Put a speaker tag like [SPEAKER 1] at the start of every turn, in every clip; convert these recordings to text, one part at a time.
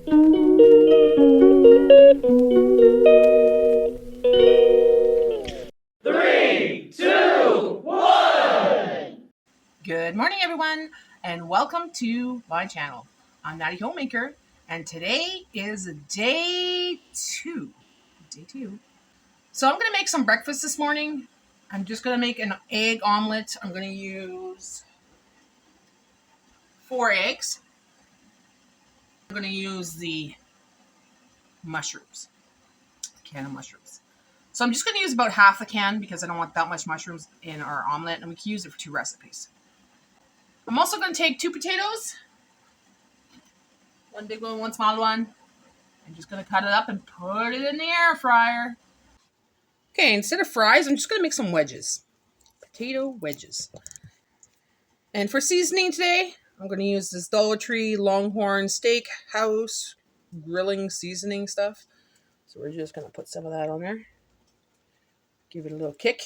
[SPEAKER 1] Three, two, one.
[SPEAKER 2] Good morning, everyone, and welcome to my channel. I'm Natty Homemaker, and today is day two. So I'm going to make some breakfast this morning. I'm just going to make an egg omelette. I'm going to use 4 eggs. I'm going to use the mushrooms, a can of mushrooms. So I'm just going to use about half a can because I don't want that much mushrooms in our omelette, and we can use it for 2 recipes. I'm also going to take 2 potatoes, 1 big one, 1 small one. I'm just going to cut it up and put it in the air fryer. Okay, instead of fries, I'm just going to make some wedges. Potato wedges. And for seasoning today, I'm going to use this Dollar Tree Longhorn Steakhouse grilling seasoning stuff. So we're just going to put some of that on there. Give it a little kick.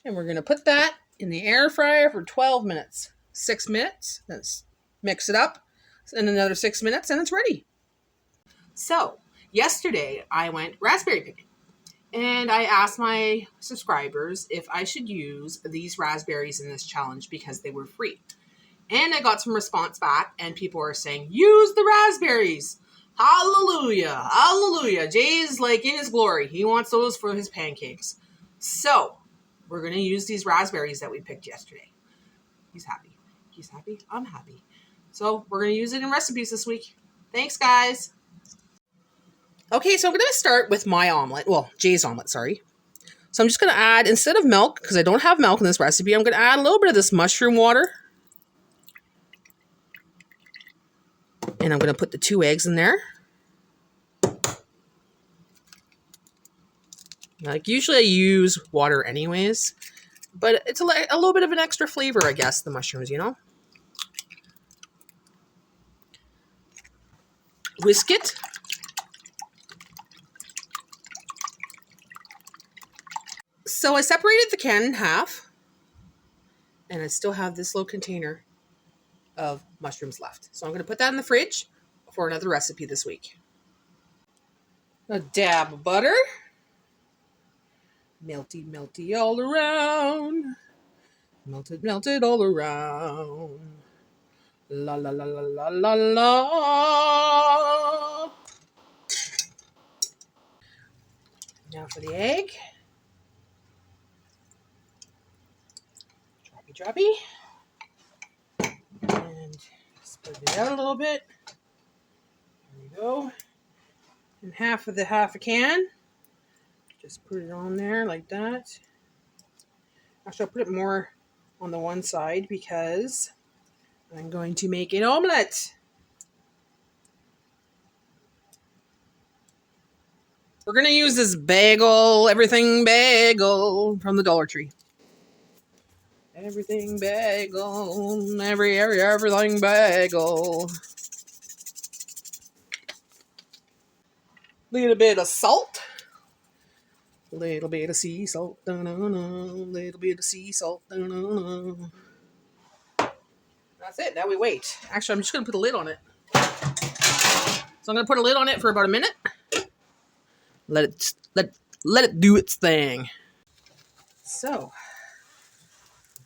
[SPEAKER 2] And we're going to put that in the air fryer for 12 minutes. 6 minutes. Let's mix it up. And another 6 minutes and it's ready. So, yesterday I went raspberry picking. And I asked my subscribers if I should use these raspberries in this challenge because they were free. And I got some response back and people are saying, use the raspberries. Hallelujah. Hallelujah. Jay's like in his glory. He wants those for his pancakes. So, we're going to use these raspberries that we picked yesterday. He's happy. He's happy. I'm happy. So, we're going to use it in recipes this week. Thanks, guys. Okay, so I'm going to start with my omelet. Well, Jay's omelet, sorry. So I'm just going to add, instead of milk, because I don't have milk in this recipe, I'm going to add a little bit of this mushroom water. And I'm going to put the 2 eggs in there. Like, usually I use water anyways. But it's a little bit of an extra flavor, I guess, the mushrooms, you know? Whisk it. So I separated the can in half, and I still have this little container of mushrooms left. So I'm going to put that in the fridge for another recipe this week. A dab of butter. Melty, melty all around. Melted, melted all around. La, la, la, la, la, la, la. Now for the egg. Droppy. And spread it out a little bit. There we go. And half a can. Just put it on there like that. Actually, I'll put it more on the one side because I'm going to make an omelette. We're going to use this bagel, everything bagel from the Dollar Tree. Everything bagel, everything bagel. Little bit of salt. Little bit of sea salt. Little bit of sea salt. That's it. Now we wait. Actually, I'm just going to put a lid on it. So I'm going to put a lid on it for about a minute. Let it do its thing. So,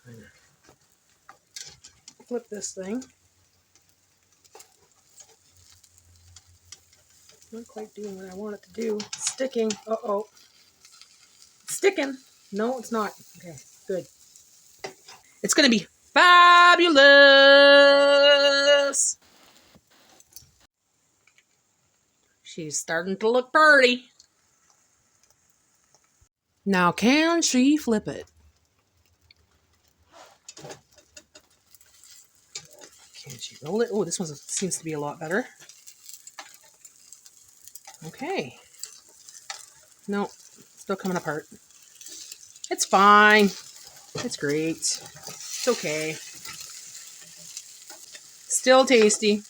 [SPEAKER 2] I'm going to flip this thing. Not quite doing what I want it to do. It's sticking. Uh-oh. It's sticking. No, it's not. Okay, good. It's going to be fabulous. She's starting to look pretty. Now, can she flip it? Can she roll it? Oh, this one seems to be a lot better. Okay. No, still coming apart. It's fine. It's great. It's okay. Still tasty.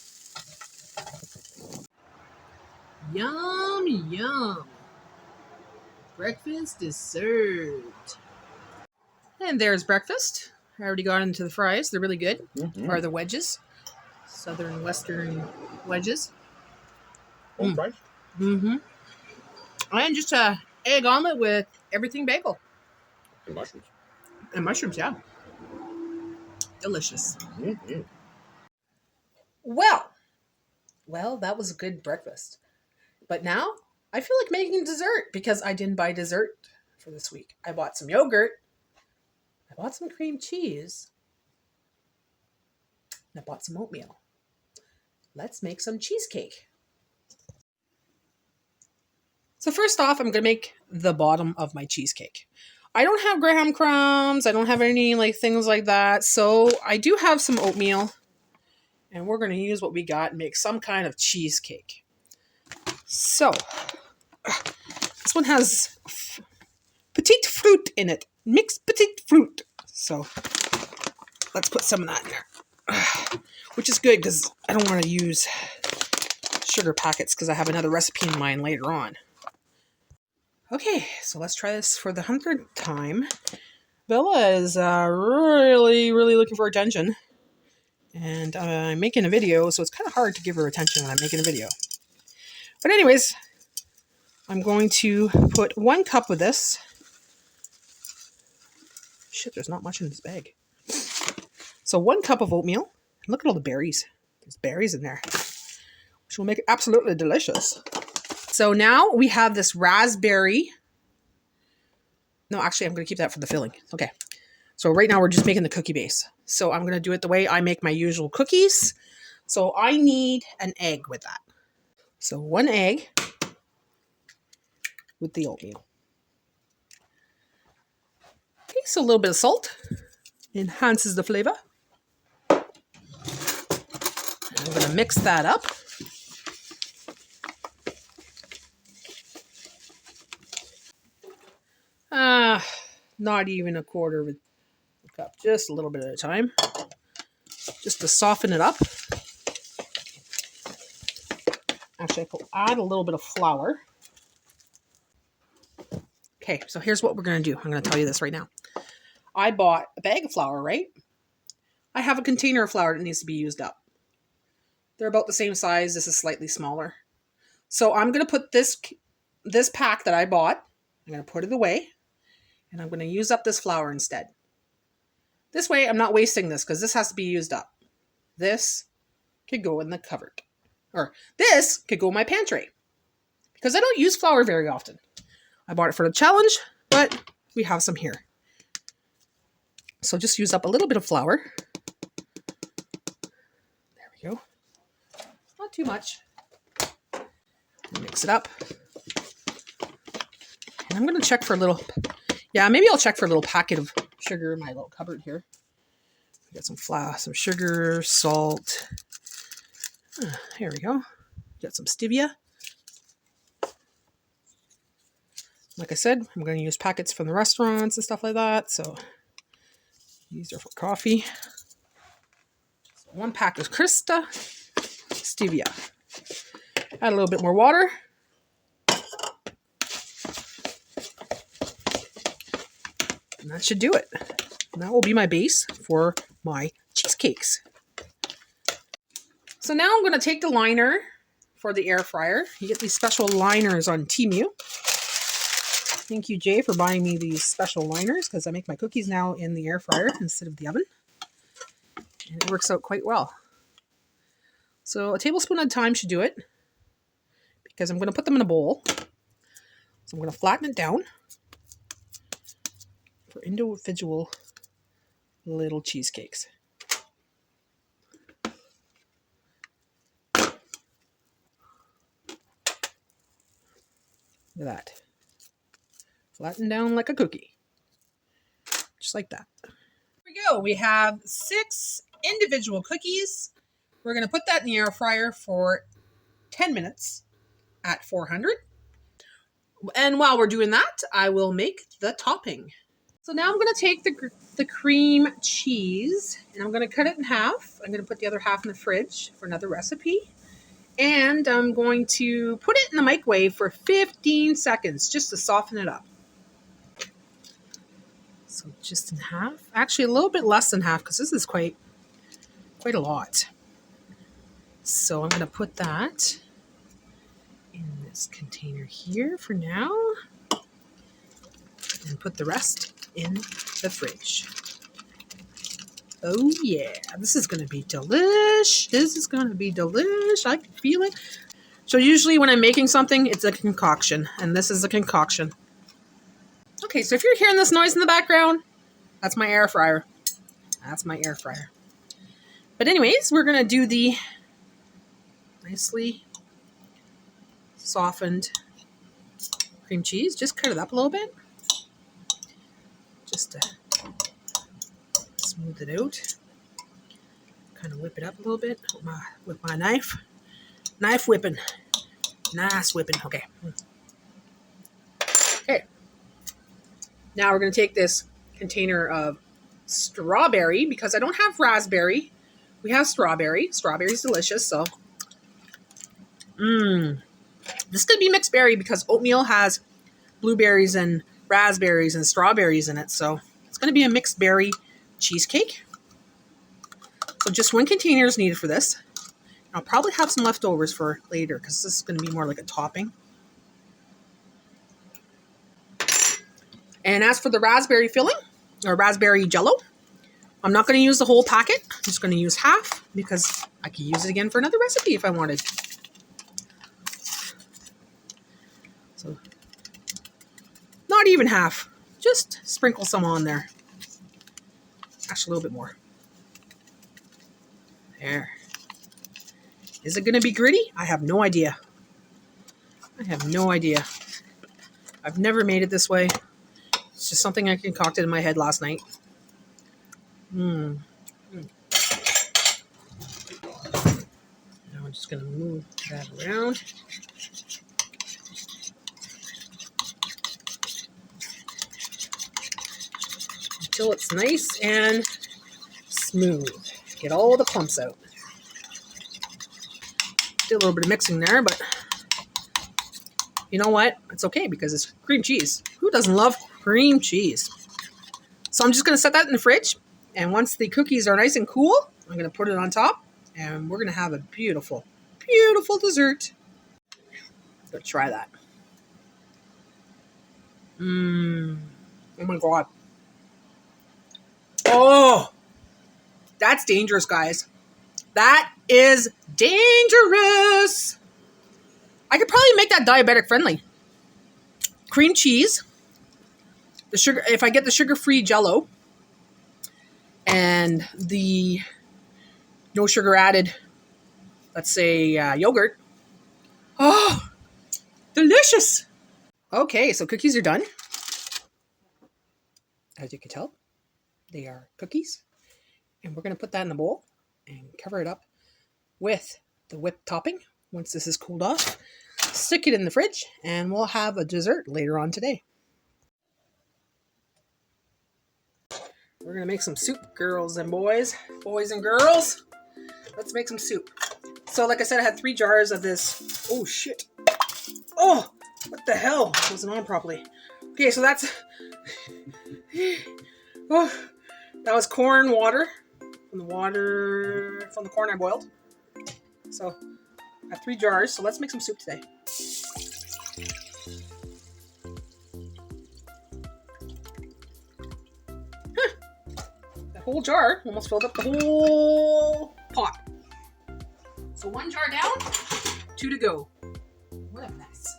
[SPEAKER 2] Yum, yum. Breakfast is served. And there's breakfast. I already got into the fries. They're really good. Mm-hmm. Or the wedges. Southern Western wedges.
[SPEAKER 3] Right?
[SPEAKER 2] Mm-hmm. And just a egg omelet with everything bagel.
[SPEAKER 3] And mushrooms.
[SPEAKER 2] And mushrooms, yeah. Delicious.
[SPEAKER 3] Mm-hmm.
[SPEAKER 2] Well, that was a good breakfast. But now I feel like making dessert because I didn't buy dessert for this week. I bought some yogurt. I bought some cream cheese. And I bought some oatmeal. Let's make some cheesecake. So first off, I'm going to make the bottom of my cheesecake. I don't have graham crumbs. I don't have any things like that. So I do have some oatmeal. And we're going to use what we got and make some kind of cheesecake. So this one has petite fruit in it. Mixed petite fruit. So let's put some of that in there. Which is good because I don't want to use sugar packets because I have another recipe in mind later on. Okay, so let's try this for the 100th time. Bella is really looking for attention. And I'm making a video, so it's kind of hard to give her attention when I'm making a video. But anyways, I'm going to put 1 cup of this. Shit, there's not much in this bag. So 1 cup of oatmeal. Look at all the berries. There's berries in there, which will make it absolutely delicious. So now we have this raspberry. No, actually, I'm going to keep that for the filling. Okay. So right now we're just making the cookie base. So I'm going to do it the way I make my usual cookies. So I need an egg with that. So 1 egg with the oatmeal. Okay, so a little bit of salt enhances the flavor. I'm going to mix that up. Not even a quarter of a cup, just a little bit at a time, just to soften it up. Actually, I'll add a little bit of flour. Okay, so here's what we're going to do. I'm going to tell you this right now. I bought a bag of flour, right? I have a container of flour that needs to be used up. They're about the same size. This is slightly smaller. So I'm going to put this pack that I bought, I'm going to put it away, and I'm going to use up this flour instead. This way, I'm not wasting this because this has to be used up. This could go in the cupboard. Or this could go in my pantry. Because I don't use flour very often. I bought it for the challenge, but we have some here. So just use up a little bit of flour. There we go. Not too much. Mix it up. And I'm going to check for a little... Yeah, maybe I'll check for a little packet of sugar in my little cupboard here. Got some flour, some sugar, salt. Here we go. Got some stevia. Like I said, I'm going to use packets from the restaurants and stuff like that. So these are for coffee. So 1 pack of Krista stevia. Add a little bit more water. And that should do it. And that will be my base for my cheesecakes. So now I'm going to take the liner for the air fryer. You get these special liners on Temu. Thank you, Jay, for buying me these special liners because I make my cookies now in the air fryer instead of the oven. And it works out quite well. So a tablespoon at a time should do it because I'm going to put them in a bowl. So I'm going to flatten it down for individual little cheesecakes. Look at that. Flatten down like a cookie. Just like that. Here we go. We have 6 individual cookies. We're going to put that in the air fryer for 10 minutes at 400. And while we're doing that, I will make the topping. So now I'm going to take the cream cheese and I'm going to cut it in half. I'm going to put the other half in the fridge for another recipe. And I'm going to put it in the microwave for 15 seconds just to soften it up. So just in half. Actually, a little bit less than half because this is quite a lot. So I'm going to put that in this container here for now. And put the rest in the fridge. Oh yeah, this is going to be delish. This is going to be delish. I can feel it. So usually when I'm making something, it's a concoction. And this is a concoction. Okay, so if you're hearing this noise in the background, that's my air fryer. That's my air fryer. But anyways, we're going to do the nicely softened cream cheese. Just cut it up a little bit. Just to smooth it out. Kind of whip it up a little bit with my knife. Knife whipping. Nice whipping. Okay. Okay. Now we're going to take this container of strawberry, because I don't have raspberry. We have strawberry. Strawberry's delicious, so. This is going to be mixed berry because oatmeal has blueberries and raspberries and strawberries in it, so it's going to be a mixed berry cheesecake. So just one container is needed for this. I'll probably have some leftovers for later because this is going to be more like a topping. And as for the raspberry filling, or raspberry jello, I'm not going to use the whole packet. I'm just going to use half because I could use it again for another recipe if I wanted. So, not even half. Just sprinkle some on there. Actually, a little bit more. There. Is it going to be gritty? I have no idea. I have no idea. I've never made it this way. It's just something I concocted in my head last night. Now I'm just going to move that around. Until it's nice and smooth. Get all the clumps out. Did a little bit of mixing there, but you know what? It's okay because it's cream cheese. Who doesn't love cream cheese? So I'm just going to set that in the fridge. And once the cookies are nice and cool, I'm going to put it on top. And we're going to have a beautiful, beautiful dessert. Let's try that. Oh my God. Oh, that's dangerous, guys. That is dangerous. I could probably make that diabetic friendly. Cream cheese, the sugar. If I get the sugar-free Jello and the no sugar added, let's say yogurt. Oh, delicious. Okay, so cookies are done. As you can tell, they are cookies. And we're going to put that in the bowl and cover it up with the whipped topping. Once this is cooled off, stick it in the fridge, and we'll have a dessert later on today. We're going to make some soup, girls and boys. Boys and girls. Let's make some soup. So like I said, I had 3 jars of this. Oh, shit. Oh, what the hell? It wasn't on properly. Okay, so that's... Oh, that was corn water. From the corn I boiled. So I have 3 jars, so let's make some soup today. That whole jar almost filled up the whole pot. So 1 jar down, 2 to go. What a mess.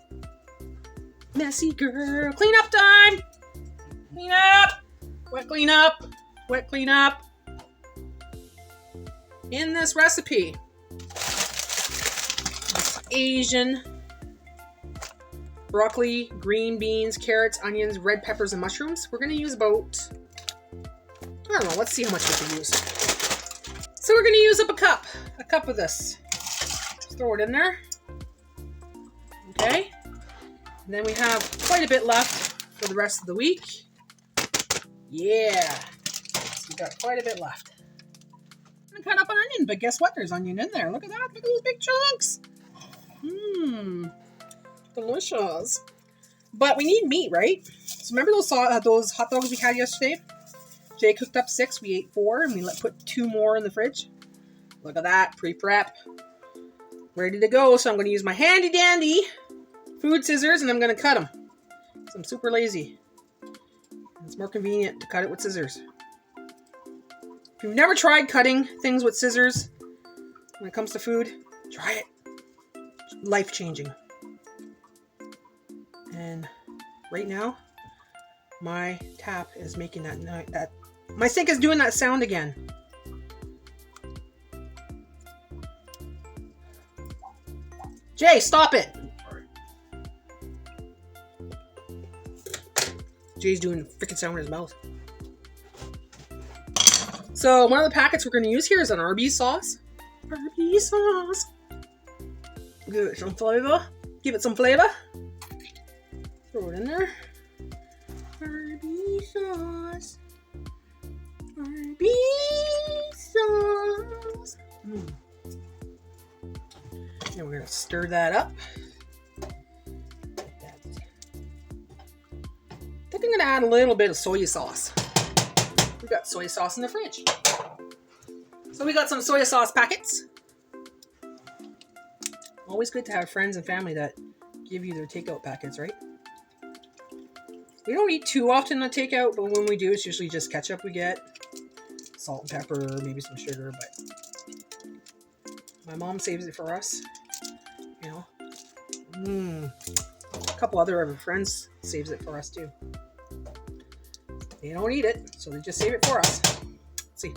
[SPEAKER 2] Messy girl. Clean up time. Clean up. Wet clean up. Wet clean up. In this recipe, Asian broccoli, green beans, carrots, onions, red peppers, and mushrooms. We're going to use about, I don't know, let's see how much we can use. So we're going to use up a cup of this. Just throw it in there. Okay. And then we have quite a bit left for the rest of the week. Yeah. So we got quite a bit left. I'm gonna cut up an onion, but guess what? There's onion in there. Look at that. Look at those big chunks. Delicious. But we need meat, right? So remember those hot dogs we had yesterday? Jay cooked up 6. We ate 4, and we put 2 more in the fridge. Look at that. Pre-prep. ready to go. So I'm going to use my handy dandy food scissors and I'm going to cut them. So I'm super lazy. It's more convenient to cut it with scissors. If you've never tried cutting things with scissors when it comes to food, try it. It's life-changing. And right now, my tap is making that my sink is doing that sound again. Jay, stop it!
[SPEAKER 3] Sorry.
[SPEAKER 2] Jay's doing a freaking sound in his mouth. So one of the packets we're going to use here is an Arby's sauce. Arby's sauce. Give it some flavor. Give it some flavor. Throw it in there. Arby's sauce. Arby's sauce. And we're going to stir that up. I think I'm going to add a little bit of soy sauce. We got soy sauce in the fridge. So we got some soy sauce packets. Always good to have friends and family that give you their takeout packets, right? We don't eat too often on takeout, but when we do, it's usually just ketchup we get. Salt and pepper, maybe some sugar, but my mom saves it for us. You know. A couple other of our friends saves it for us too. They don't eat it, so they just save it for us. Let's see.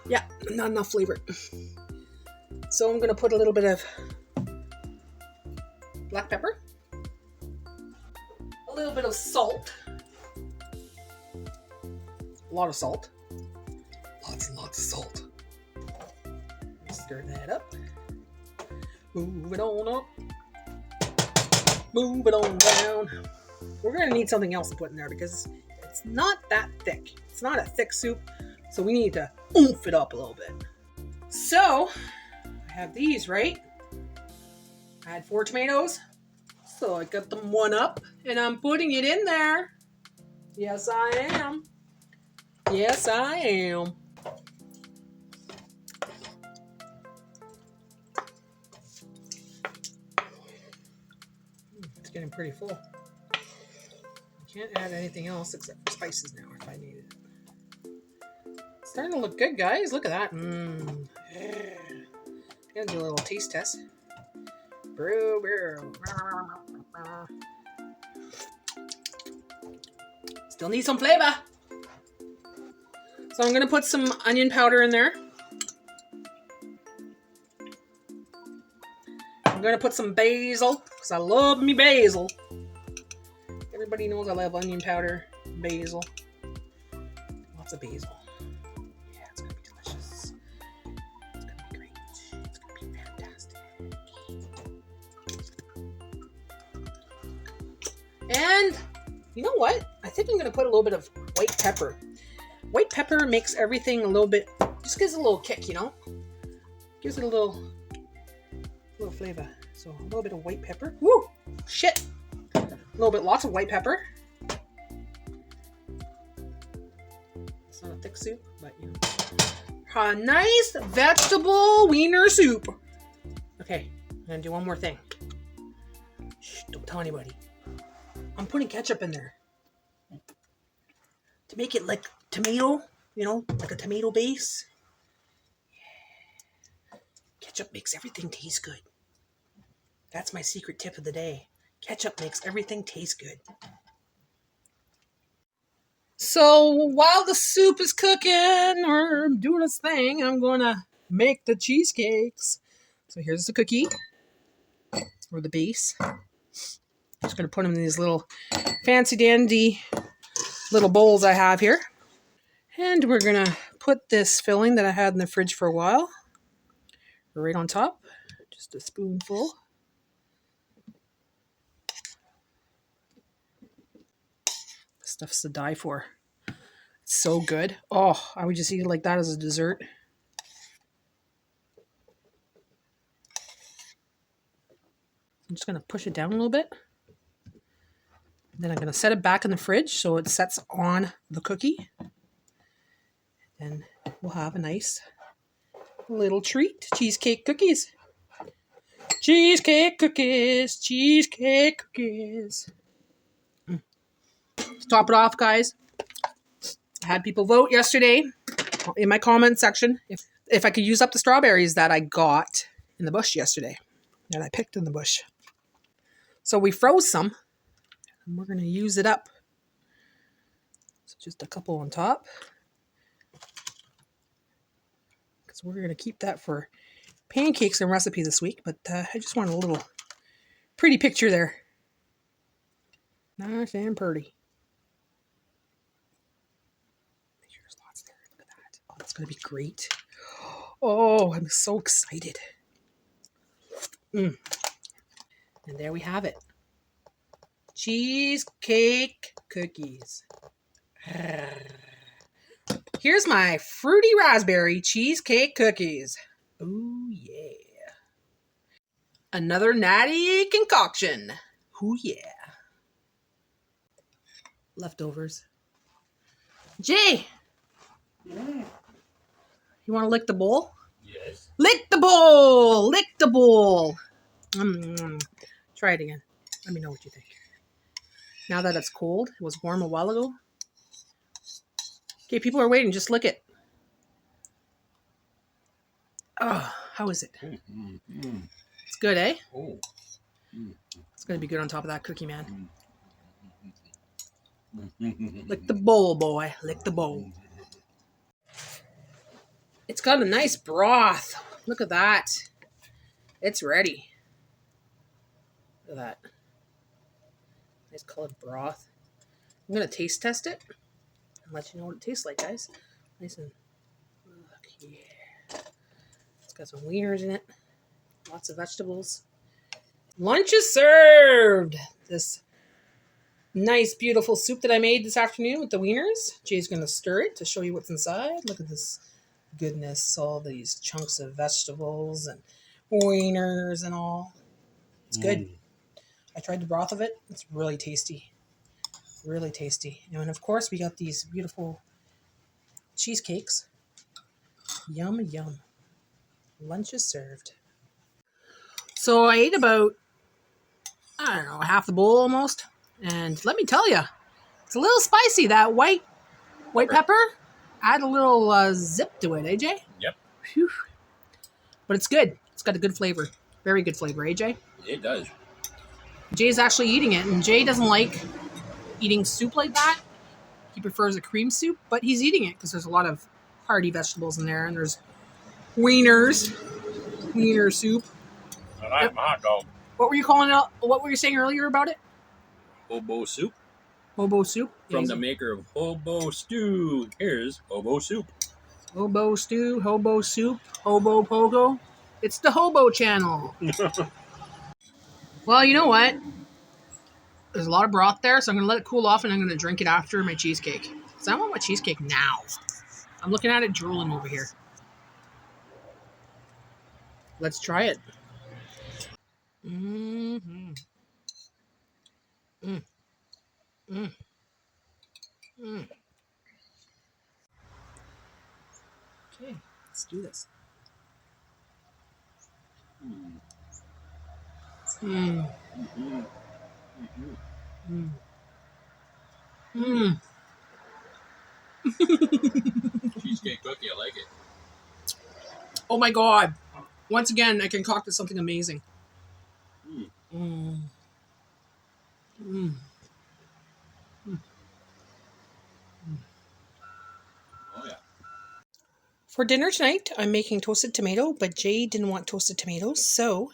[SPEAKER 2] Yeah, not enough flavor. So I'm going to put a little bit of black pepper. A little bit of salt. A lot of salt. Lots and lots of salt. Stir that up. Move it on up. Move it on down. We're going to need something else to put in there because it's not that thick. It's not a thick soup, so we need to oomph it up a little bit. So, I have these, right? I had 4 tomatoes, so I got them 1 up, and I'm putting it in there. Yes, I am. Yes, I am. It's getting pretty full. I can't add anything else except for spices now if I need it. It's starting to look good, guys. Look at that. Gonna do a little taste test. Brew, brew. Still need some flavor. So I'm gonna put some onion powder in there. I'm gonna put some basil because I love me basil. Everybody knows I love onion powder, basil. Lots of basil. Yeah, it's gonna be delicious. It's gonna be great. It's gonna be fantastic. And you know what? I think I'm gonna put a little bit of white pepper. White pepper makes everything a little bit, just gives it a little kick, you know? Gives it a little flavor. So a little bit of white pepper. Woo! Shit! A little bit, lots of white pepper. It's not a thick soup, but you know. A nice vegetable wiener soup. Okay, I'm gonna do one more thing. Shh, don't tell anybody. I'm putting ketchup in there. To make it like tomato, you know, like a tomato base. Yeah. Ketchup makes everything taste good. That's my secret tip of the day. Ketchup makes everything taste good. So while the soup is cooking or doing its thing, I'm going to make the cheesecakes. So here's the cookie, or the base. I'm just going to put them in these little fancy dandy little bowls I have here. And we're going to put this filling that I had in the fridge for a while right on top. Just a spoonful. Stuff's to die for. It's so good. Oh, I would just eat it like that as a dessert. I'm just going to push it down a little bit. Then I'm going to set it back in the fridge so it sets on the cookie. And we'll have a nice little treat. Cheesecake cookies. Cheesecake cookies. Cheesecake cookies. To top it off, guys, I had people vote yesterday in my comment section if I could use up the strawberries that I got in the bush yesterday, that I picked in the bush. So we froze some, and we're going to use it up. So just a couple on top, because we're going to keep that for pancakes and recipe this week. But I just wanted a little pretty picture there. Nice and pretty. Make sure there's lots there. Look at that. Oh, that's going to be great. Oh, I'm so excited. And there we have it. Cheesecake cookies. Here's my fruity raspberry cheesecake cookies. Ooh, yeah. Another Natty concoction. Ooh, yeah. Leftovers. Jay! You want to lick the bowl?
[SPEAKER 3] Yes.
[SPEAKER 2] Lick the bowl! Lick the bowl! Try it again. Let me know what you think. Now that it's cold, it was warm a while ago. Okay, people are waiting. Just lick it. Oh, how is it? It's good, eh?
[SPEAKER 3] Oh.
[SPEAKER 2] It's going to be good on top of that cookie, man. Lick the bowl, boy. Lick the bowl. It's got a nice broth. Look at that. It's ready. Look at that. Nice colored broth. I'm going to taste test it and let you know what it tastes like, guys. Nice and... Look, yeah. It's got some wieners in it. Lots of vegetables. Lunch is served. This nice, beautiful soup that I made this afternoon with the wieners. Jay's going to stir it to show you what's inside. Look at this goodness. All these chunks of vegetables and wieners and all. It's good. I tried the broth of it. It's really tasty. Really tasty. And of course, we got these beautiful cheesecakes. Yum, yum. Lunch is served. So I ate about, I don't know, half the bowl almost. And let me tell you, it's a little spicy. That white pepper, add a little zip to it, AJ.
[SPEAKER 3] Yep.
[SPEAKER 2] Whew. But it's good. It's got a good flavor. Very good flavor, AJ.
[SPEAKER 3] It does.
[SPEAKER 2] Jay's actually eating it, and Jay doesn't like eating soup like that. He prefers a cream soup, but he's eating it because there's a lot of hearty vegetables in there, and there's wieners, wiener soup.
[SPEAKER 3] And I have my hot dog.
[SPEAKER 2] What were you calling it? What were you saying earlier about it?
[SPEAKER 3] Hobo soup.
[SPEAKER 2] Hobo soup?
[SPEAKER 3] From the maker of Hobo Stew. Here's Hobo soup.
[SPEAKER 2] Hobo stew, hobo soup, hobo pogo. It's the Hobo channel. Well, you know what? There's a lot of broth there, so I'm going to let it cool off, and I'm going to drink it after my cheesecake. Because I want my cheesecake now. I'm looking at it drooling over here. Let's try it. Mm-hmm. Mm. Mm. Mm. Okay, let's do this. Mm. Mm. Mm.
[SPEAKER 3] Cheesecake cookie, I like it.
[SPEAKER 2] Oh my god. Once again, I concocted something amazing.
[SPEAKER 3] Mm.
[SPEAKER 2] Mm. Mm. Mm.
[SPEAKER 3] Oh, yeah.
[SPEAKER 2] For dinner tonight, I'm making toasted tomato, but Jay didn't want toasted tomatoes, so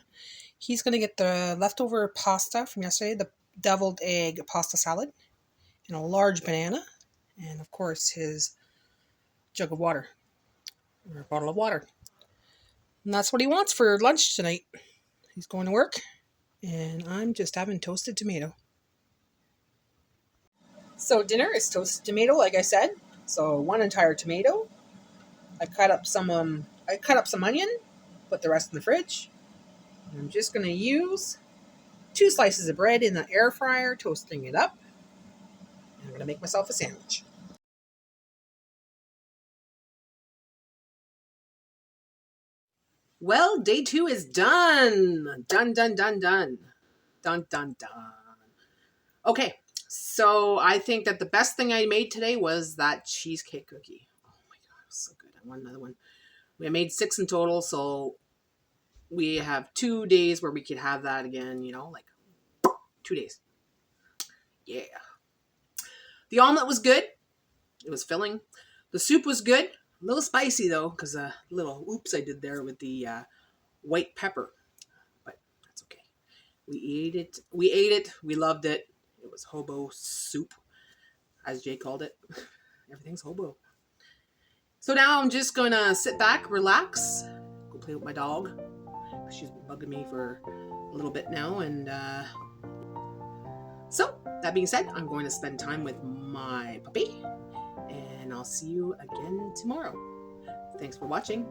[SPEAKER 2] he's going to get the leftover pasta from yesterday, the deviled egg pasta salad, and a large banana, and of course his jug of water, or a bottle of water. And that's what he wants for lunch tonight. He's going to work, and I'm just having toasted tomato. So dinner is toasted tomato, like I said. So one entire tomato. I cut up some onion, put the rest in the fridge. And I'm just going to use 2 slices of bread in the air fryer, toasting it up. And I'm going to make myself a sandwich. Well, day 2 is done. Done, done, done, done. Dun, dun, dun. Okay, so I think that the best thing I made today was that cheesecake cookie. Oh my god, it was so good. I want another one. We made 6 in total, so we have 2 days where we could have that again, like 2 days. Yeah. The omelet was good. It was filling. The soup was good. A little spicy though, because a little oops I did there with the white pepper. But that's okay. We ate it. We loved it. It was hobo soup, as Jay called it. Everything's hobo. So now I'm just going to sit back, relax, go play with my dog. She's been bugging me for a little bit now. And so, that being said, I'm going to spend time with my puppy. And I'll see you again tomorrow. Thanks for watching.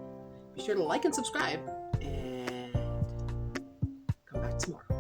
[SPEAKER 2] Be sure to like and subscribe. And come back tomorrow.